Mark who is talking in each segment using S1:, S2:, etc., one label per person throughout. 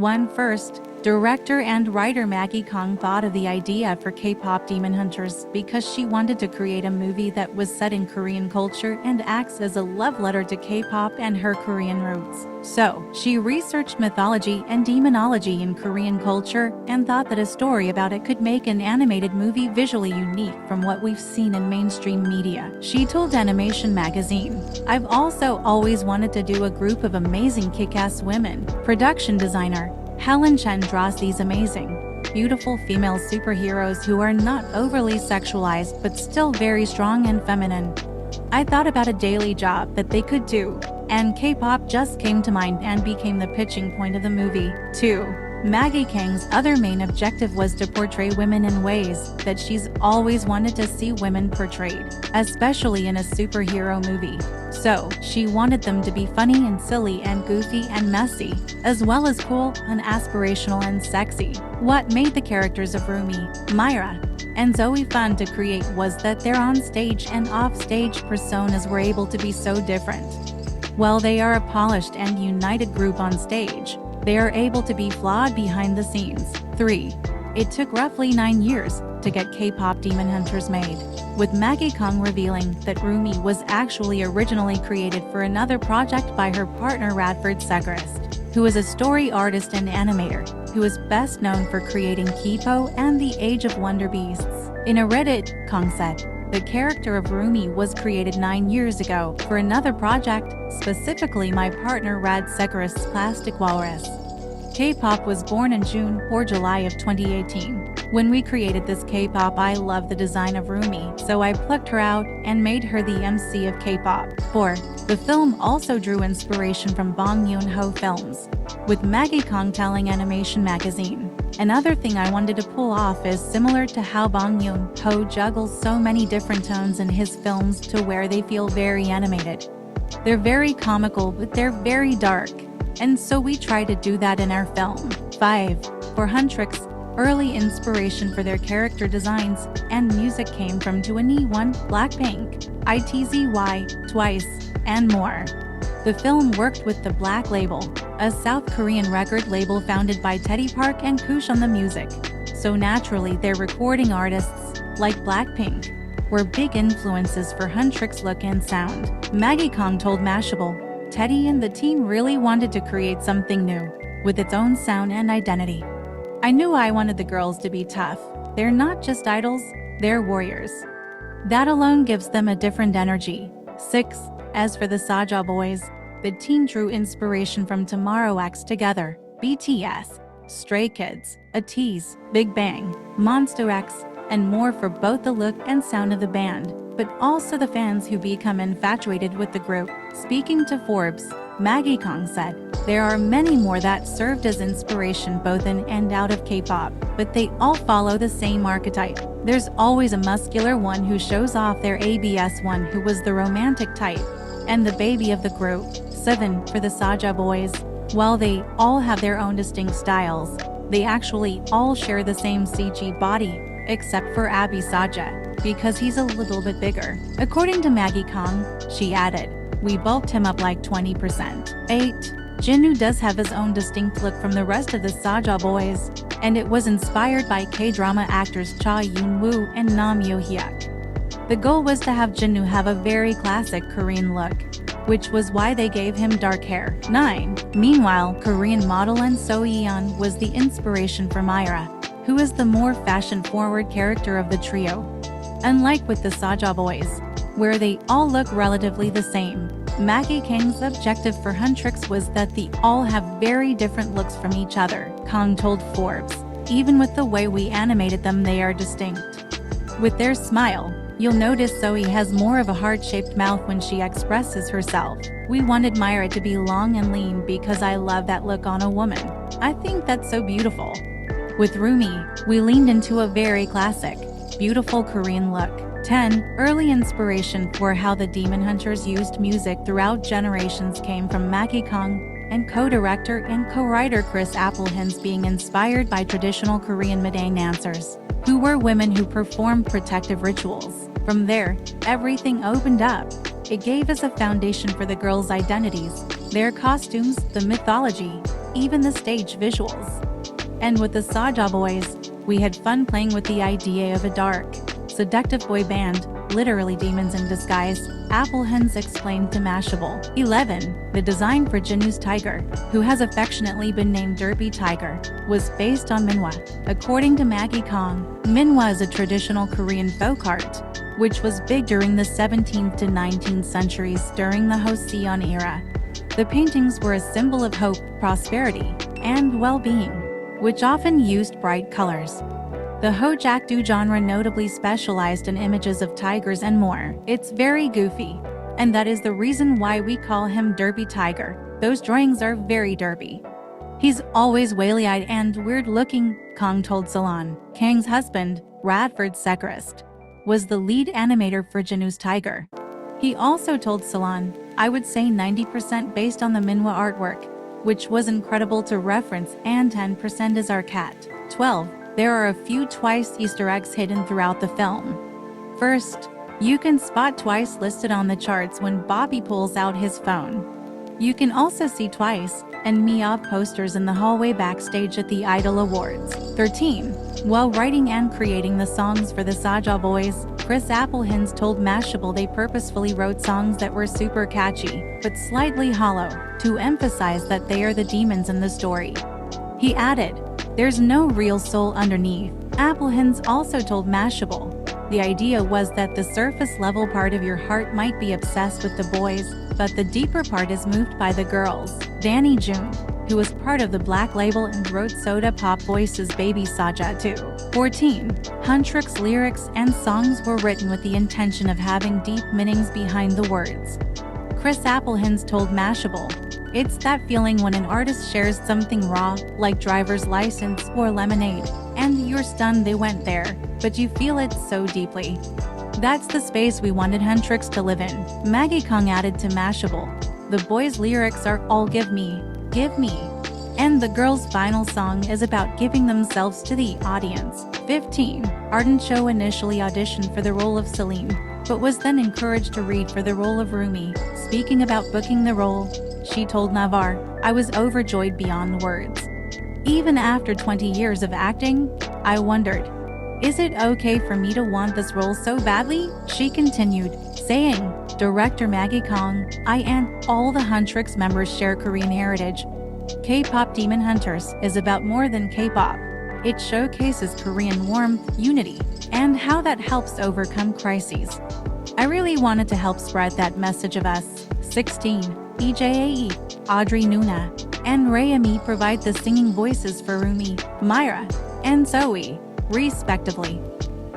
S1: First, director and writer Maggie Kong thought of the idea for K-pop Demon Hunters because she wanted to create a movie that was set in Korean culture and acts as a love letter to K-pop and her Korean roots. So, she researched mythology and demonology in Korean culture and thought that a story about it could make an animated movie visually unique from what we've seen in mainstream media. She told Animation Magazine, "I've also always wanted to do a group of amazing kick-ass women." Production designer Helen Chen draws these amazing, beautiful female superheroes who are not overly sexualized but still very strong and feminine. I thought about a daily job that they could do, and K-pop just came to mind and became the pitching point of the movie. 2. Maggie Kang's other main objective was to portray women in ways that she's always wanted to see women portrayed, especially in a superhero movie. So, she wanted them to be funny and silly and goofy and messy, as well as cool and aspirational and sexy. What made the characters of Rumi, Myra, and Zoe fun to create was that their on-stage and off-stage personas were able to be so different. While they are a polished and united group on stage, they are able to be flawed behind the scenes. 3. It took roughly 9 years to get K-pop Demon Hunters made, with Maggie Kong revealing that Rumi was actually originally created for another project by her partner Radford Segrist, who is a story artist and animator, who is best known for creating Kipo and the Age of Wonder Beasts. In a Reddit, Kong said, "The character of Rumi was created 9 years ago for another project, specifically my partner Rad Segrist's Plastic Walrus." K-pop was born in June or July of 2018. When we created this K-pop, I love the design of Rumi, so I plucked her out and made her the MC of K-pop. 4. The film also drew inspiration from Bong Joon-ho films, with Maggie Kong telling Animation Magazine, "Another thing I wanted to pull off is similar to how Bong Joon-ho juggles so many different tones in his films to where they feel very animated. They're very comical, but they're very dark. And so we try to do that in our film." 5. For Huntrix, early inspiration for their character designs and music came from 2NE1, Blackpink, ITZY, Twice, and more. The film worked with the Black Label, a South Korean record label founded by Teddy Park and Kush on the music. So naturally their recording artists, like Blackpink, were big influences for Huntrix look and sound. Maggie Kong told Mashable, "Teddy and the team really wanted to create something new, with its own sound and identity. I knew I wanted the girls to be tough. They're not just idols, they're warriors. That alone gives them a different energy." 6. As for the sajaboys, the team drew inspiration from Tomorrow X Together, BTS, Stray Kids, ATEEZ, Big Bang, Monster X, and more for both the look and sound of the band, but also the fans who become infatuated with the group. Speaking to Forbes, Maggie Kong said, "There are many more that served as inspiration both in and out of K-pop, but they all follow the same archetype. There's always a muscular one who shows off their ABS one who was the romantic type, and the baby of the group." 7. For the Saja boys, while they all have their own distinct styles, they actually all share the same CG body, except for Abby Saja, because he's a little bit bigger. According to Maggie Kong, she added, "We bulked him up like 20%. 8. Jinu does have his own distinct look from the rest of the Saja boys, and it was inspired by K-drama actors Cha Yoon-woo and Nam Yo-hyuk. The goal was to have Jinu have a very classic Korean look, which was why they gave him dark hair. 9. Meanwhile, Korean model and So Yeon was the inspiration for Myra, who is the more fashion-forward character of the trio. Unlike with the Saja boys, where they all look relatively the same, Maggie Kang's objective for Huntrix was that they all have very different looks from each other. Kong told Forbes, "Even with the way we animated them, they are distinct. With their smile, you'll notice Zoe has more of a heart-shaped mouth when she expresses herself. We wanted Myra to be long and lean because I love that look on a woman. I think that's so beautiful. With Rumi, we leaned into a very classic, beautiful Korean look." 10. Early inspiration for how the Demon Hunters used music throughout generations came from Maggie Kong and co-director and co-writer Chris Applehans being inspired by traditional Korean Maday dancers, who were women who performed protective rituals. From there, everything opened up. It gave us a foundation for the girls' identities, their costumes, the mythology, even the stage visuals. And with the sajaboys, we had fun playing with the idea of a dark, seductive boy band, literally demons in disguise, Applehans explained to Mashable. 11. The design for Jinu's tiger, who has affectionately been named Derpy Tiger, was based on Minhwa. According to Maggie Kong, Minhwa is a traditional Korean folk art, which was big during the 17th to 19th centuries during the Joseon era. The paintings were a symbol of hope, prosperity, and well-being, which often used bright colors. The Hojakdu genre notably specialized in images of tigers and more. It's very goofy, and that is the reason why we call him Derpy Tiger. Those drawings are very derpy. He's always whaley-eyed and weird-looking, Kong told Salon. Kang's husband, Radford Secrist, was the lead animator for Jinu's tiger. He also told Salon, I would say 90% based on the Minhwa artwork, which was incredible to reference, and 10% is our cat. 12. There are a few Twice Easter eggs hidden throughout the film. First, you can spot Twice listed on the charts when Bobby pulls out his phone. You can also see Twice and Mia posters in the hallway backstage at the Idol Awards. 13. While writing and creating the songs for the sajaboys, Chris Applehans told Mashable they purposefully wrote songs that were super catchy, but slightly hollow, to emphasize that they are the demons in the story. He added, there's no real soul underneath. Applehans also told Mashable, the idea was that the surface level part of your heart might be obsessed with the boys, but the deeper part is moved by the girls. Danny June, who was part of the Black Label and wrote Soda Pop Voice's Baby Saja too. 14. Huntrix lyrics and songs were written with the intention of having deep meanings behind the words. Chris Applehans told Mashable, it's that feeling when an artist shares something raw, like driver's license or lemonade, and you're stunned they went there, but you feel it so deeply. That's the space we wanted Huntrix to live in. Maggie Kong added to Mashable, the boys' lyrics are all give me, and the girls' final song is about giving themselves to the audience. 15. Arden Cho initially auditioned for the role of Celine, but was then encouraged to read for the role of Rumi. Speaking about booking the role, she told Navar, I was overjoyed beyond words. Even after 20 years of acting, I wondered, is it okay for me to want this role so badly? She continued, saying, Director Maggie Kong, I and all the Huntrix members share Korean heritage. K-pop Demon Hunters is about more than K-pop. It showcases Korean warmth, unity, and how that helps overcome crises. I really wanted to help spread that message of us. 16. EJAE, Audrey Nuna, and Rayami provide the singing voices for Rumi, Myra, and Zoe, respectively.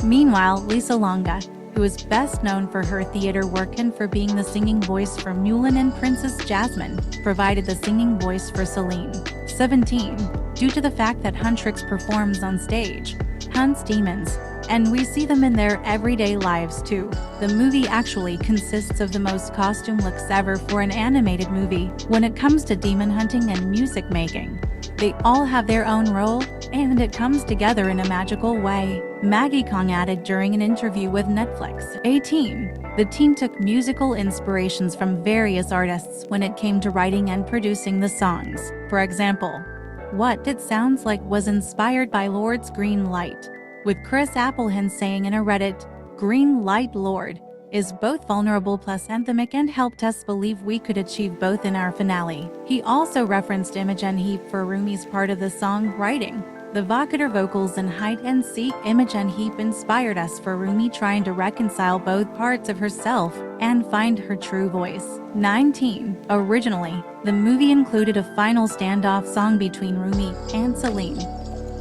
S1: Meanwhile, Lisa Longa, who is best known for her theater work and for being the singing voice for Mulan and Princess Jasmine, provided the singing voice for Celine. 17. Due to the fact that Huntrix performs on stage, hunts demons, and we see them in their everyday lives too. The movie actually consists of the most costume looks ever for an animated movie when it comes to demon hunting and music making. They all have their own role, and it comes together in a magical way, Maggie Kong added during an interview with Netflix. 18. The team took musical inspirations from various artists when it came to writing and producing the songs. For example, What It Sounds Like was inspired by Lord's Green Light, with Chris Applehans saying in a Reddit, Green Light Lord is both vulnerable plus anthemic and helped us believe we could achieve both in our finale. He also referenced Imogen Heap for Rumi's part of the song writing. The vocator vocals in Hide and Seek Imogen Heap inspired us for Rumi trying to reconcile both parts of herself and find her true voice. 19. Originally, the movie included a final standoff song between Rumi and Celine.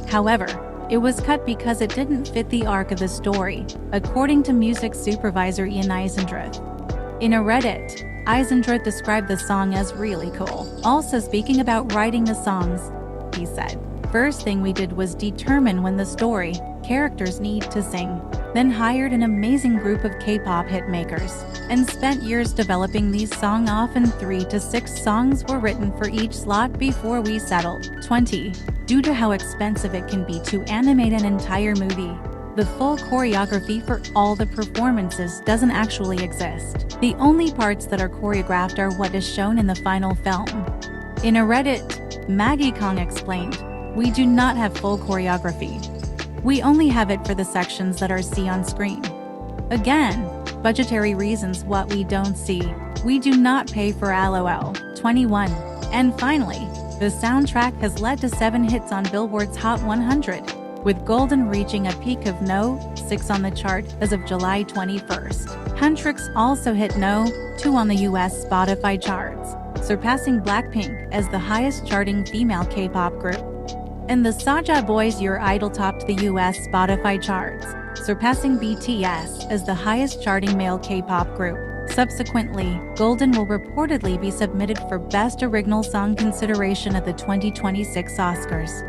S1: However, it was cut because it didn't fit the arc of the story, according to music supervisor Ian Eisendruth. In a Reddit, Eisendruth described the song as really cool. Also speaking about writing the songs, he said, first thing we did was determine when the story, characters need to sing, then hired an amazing group of K-pop hitmakers, and spent years developing these songs. Often 3 to 6 songs were written for each slot before we settled. 20. Due to how expensive it can be to animate an entire movie, the full choreography for all the performances doesn't actually exist. The only parts that are choreographed are what is shown in the final film. In a Reddit, Maggie Kong explained, "We do not have full choreography. We only have it for the sections that are seen on screen. Again, budgetary reasons what we don't see. We do not pay for LOL." 21. And finally, the soundtrack has led to 7 hits on Billboard's Hot 100, with Golden reaching a peak of No. 6 on the chart as of July 21st. Huntrix also hit No. 2 on the US Spotify charts, surpassing Blackpink as the highest charting female K-pop group. And the Sajaboys Your Idol topped the US Spotify charts, surpassing BTS as the highest charting male K-pop group. Subsequently, Golden will reportedly be submitted for Best Original Song consideration at the 2026 Oscars.